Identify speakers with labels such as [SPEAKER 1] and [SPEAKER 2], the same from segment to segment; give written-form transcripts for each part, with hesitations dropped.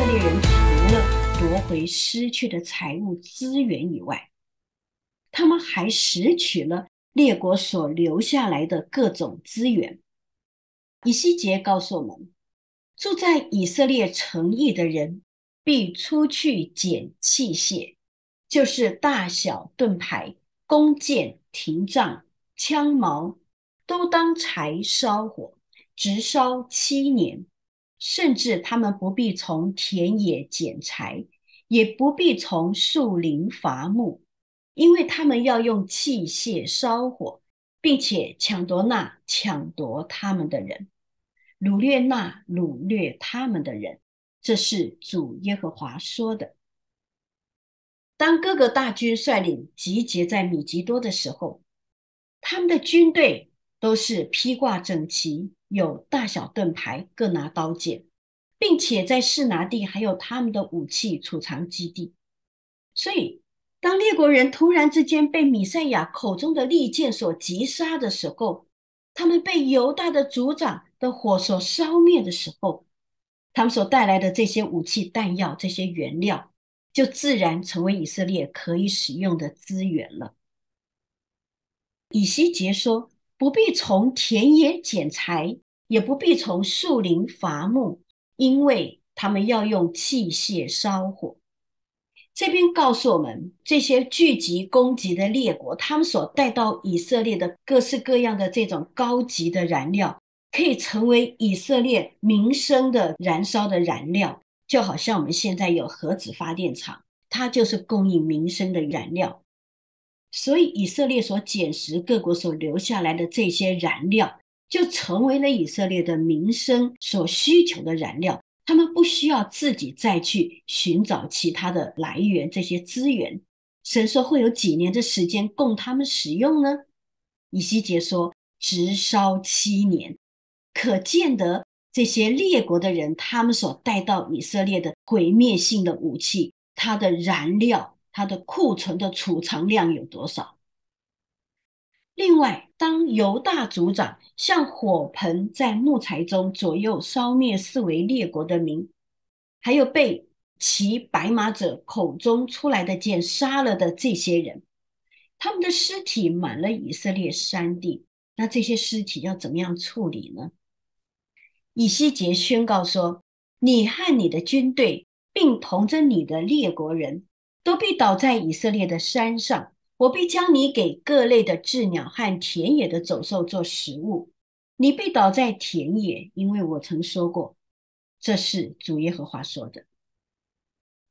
[SPEAKER 1] 色列人除了奪回失去的財物資源以外，他們還拾取了列國所留下來的各種資源。以西結告訴我們，住在以色列城邑的人必出去撿器械，就是大小盾牌、弓箭、亭杖、槍矛，都當柴燒火，直燒7年。甚至他們不必從田野撿柴，也不必從樹林伐木，因為他們要用器械燒火，並且搶奪那搶奪他們的人，擄掠那擄掠他們的人。這是主耶和華說的。當各個大軍率領集結在米吉多的時候，他們的軍隊都是披掛整齊，有大小盾牌，各拿刀劍，並且在示拿地還有他們的武器儲藏基地。所以當列國人突然之間被米賽亞口中的利劍所擊殺的時候，他們被猶大的族長的火所燒滅的時候，他們所帶來的這些武器彈藥，這些原料，就自然成為以色列可以使用的資源了。以西結說，不必從田野撿柴，也不必從樹林伐木，因為他們要用器械燒火。這邊告訴我們，這些聚集攻擊的列國，他們所帶到以色列的各式各樣的這種高級的燃料，可以成為以色列民生的燃燒的燃料。就好像我們現在有核子發電廠，它就是供應民生的燃料。所以以色列所撿拾各國所留下來的這些燃料，就成為了以色列的民生所需求的燃料。他們不需要自己再去尋找其他的來源，這些資源，神說會有幾年的時間供他們使用呢？以西結說直燒7年，可見得這些列國的人，他們所帶到以色列的毀滅性的武器，它的燃料，它的庫存的儲藏量有多少？另外，當猶大族長像火盆在木材中左右燒滅四圍列國的民，還有被騎白馬者口中出來的劍殺了的這些人，他們的屍體滿了以色列山地，那這些屍體要怎麼樣處理呢？以西結宣告說，你和你的軍隊，並同着你的列國人，都必倒在以色列的山上，我必將你給各類的雉鳥和田野的走獸做食物。你必倒在田野，因為我曾說過，這是主耶和華說的。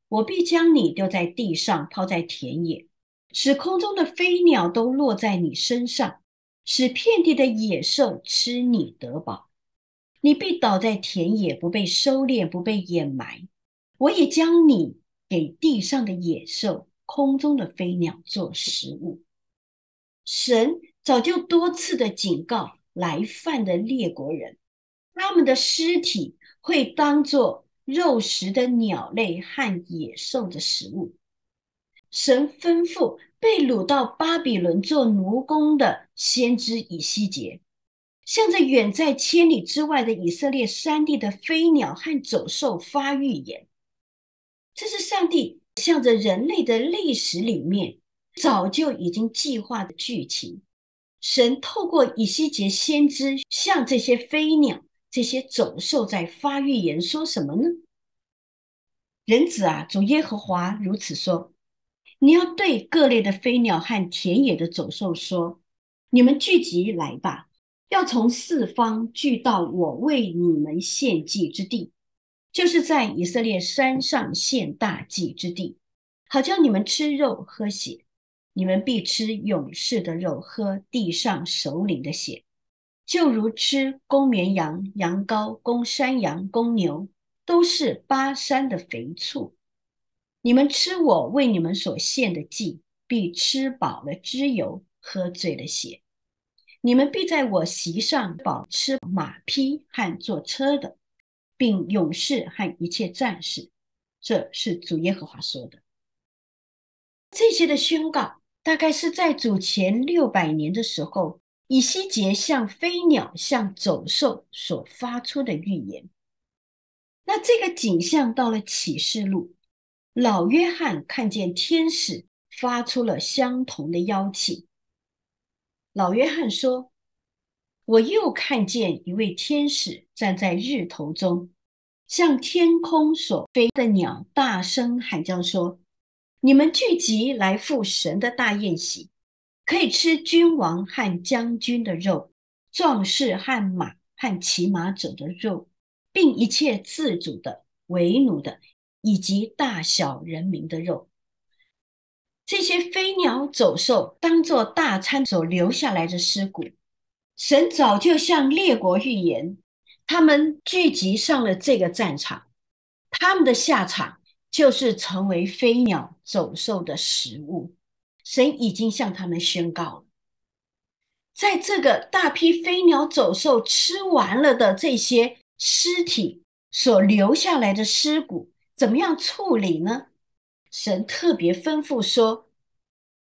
[SPEAKER 1] 我必將你丟在地上，拋在田野，使空中的飛鳥都落在你身上，使遍地的野獸吃你得飽。你必倒在田野，不被收斂，不被掩埋。我也將你給地上的野獸、空中的飛鳥做食物。神早就多次的警告來犯的列國人，他們的屍體會當作肉食的鳥類和野獸的食物。神吩咐被擄到巴比倫做奴工的先知以西結，向着遠在千里之外的以色列山地的飛鳥和走獸發預言。這是上帝向着人類的歷史裡面早就已經計劃的劇情。神透過以西結先知向這些飛鳥、這些走獸在發預言，說什麼呢？人子啊，主耶和華如此說，你要對各類的飛鳥和田野的走獸說，你們聚集來吧，要從四方聚到我為你們獻祭之地，就是在以色列山上獻大祭之地，好叫你們吃肉喝血。你們必吃勇士的肉，喝地上首領的血，就如吃公綿羊、羊羔、公山羊、公牛，都是巴珊的肥畜。你們吃我為你們所獻的祭，必吃飽了脂油，喝醉了血。你們必在我席上飽吃馬匹和坐車的，並勇士和一切戰士。這是主耶和華說的。這些的宣告大概是在主前600年的時候，以西結向飛鳥、向走獸所發出的預言。那這個景象到了啟示錄，老約翰看見天使發出了相同的邀請。老約翰說，我又看見一位天使站在日頭中，向天空所飛的鳥大聲喊叫說，你們聚集來赴神的大宴席，可以吃君王和將軍的肉，壯士和馬和騎馬者的肉，並一切自主的、為奴的，以及大小人民的肉。這些飛鳥走獸當作大餐所留下來的屍骨，神早就向列國預言，他們聚集上了這個戰場，他們的下場就是成為飛鳥走獸的食物。神已經向他們宣告了，在這個大批飛鳥走獸吃完了的這些屍體所留下來的屍骨，怎麼樣處理呢？神特別吩咐說，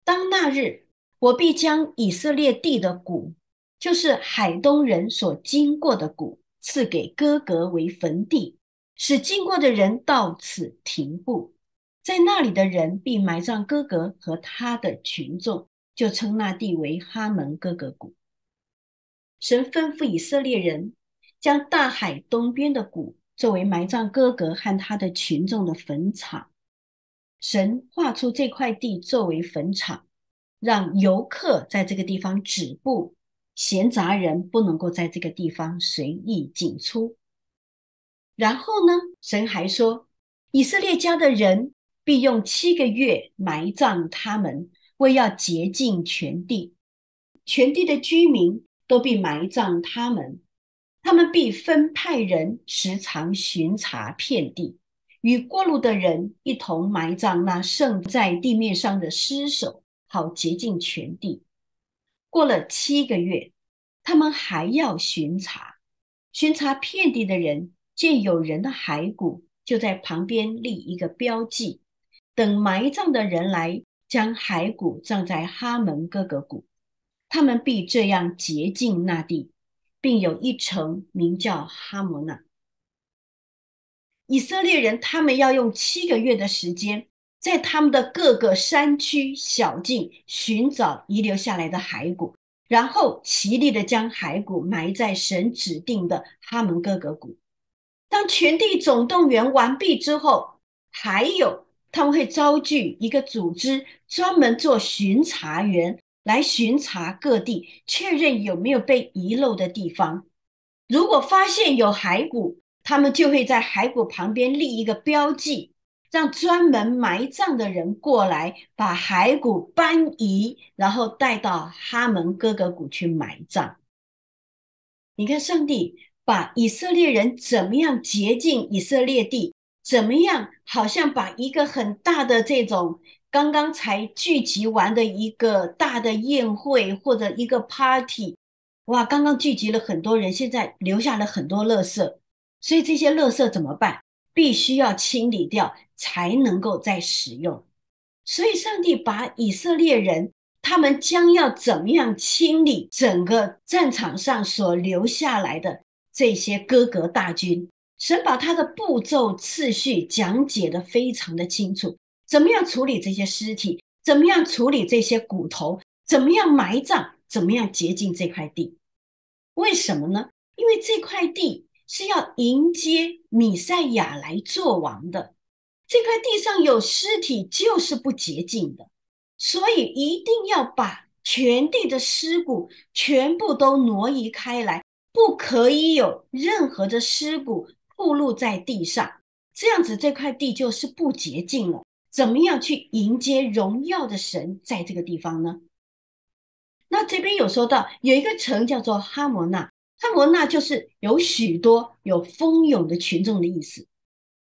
[SPEAKER 1] 當那日，我必將以色列地的谷，就是海東人所經過的谷，賜給歌革為墳地，使經過的人到此停步。在那裡的人必埋葬歌革和他的群眾，就稱那地為哈門歌革谷。神吩咐以色列人將大海東邊的谷作為埋葬歌革和他的群眾的墳場。神劃出這塊地作為墳場，讓遊客在這個地方止步，閒雜人不能夠在這個地方隨意進出。然後呢，神還說，以色列家的人必用7個月埋葬他們，為要潔淨全地。全地的居民都必埋葬他們，他們必分派人時常巡查遍地，與過路的人一同埋葬那剩在地面上的屍首，好潔淨全地。過了7個月，他們還要巡查遍地的人，見有人的骸骨，就在旁邊立一個標記，等埋葬的人來，將骸骨葬在哈門歌革谷。他們必這樣潔淨那地，並有一城名叫哈摩納。以色列人他們要用7個月的時間，在他們的各個山區小徑尋找遺留下來的骸骨，然後齊力的將骸骨埋在神指定的哈門歌革谷。當全地總動員完畢之後，還有他們會召集一個組織，專門做巡查員，來巡查各地，確認有沒有被遺漏的地方。如果發現有骸骨，他們就會在骸骨旁邊立一個標記，讓專門埋葬的人過來，把骸骨搬移，然後帶到哈門歌革谷去埋葬。你看，上帝把以色列人怎麼樣潔淨以色列地，怎麼樣好像把一個很大的這種剛剛才聚集完的一個大的宴會或者一個 party， 哇，剛剛聚集了很多人，現在留下了很多垃圾，所以這些垃圾怎麼辦？必須要清理掉，才能夠再使用。所以上帝把以色列人他們將要怎麼樣清理整個戰場上所留下來的這些歌革大軍，神把他的步驟次序講解得非常的清楚，怎麼樣處理這些屍體，怎麼樣處理這些骨頭，怎麼樣埋葬，怎麼樣潔淨這塊地。為什麼呢？因為這塊地是要迎接彌賽亞來做王的，這塊地上有屍體就是不潔淨的，所以一定要把全地的屍骨全部都挪移開來，不可以有任何的屍骨暴露在地上，這樣子這塊地就是不潔淨了。怎麼樣去迎接榮耀的神在這個地方呢？那這邊有說到有一個城叫做哈摩納，哈摩納就是有許多有蜂擁的群眾的意思。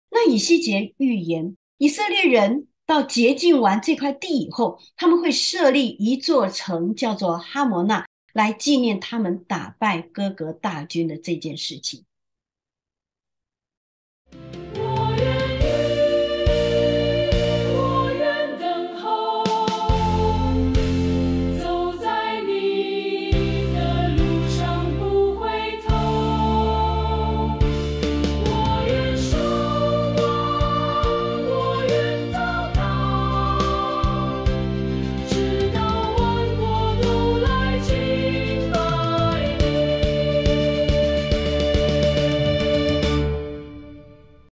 [SPEAKER 1] 那以西結預言，以色列人到潔淨完這塊地以後，他們會設立一座城叫做哈摩納，來紀念他們打敗歌革大軍的這件事情。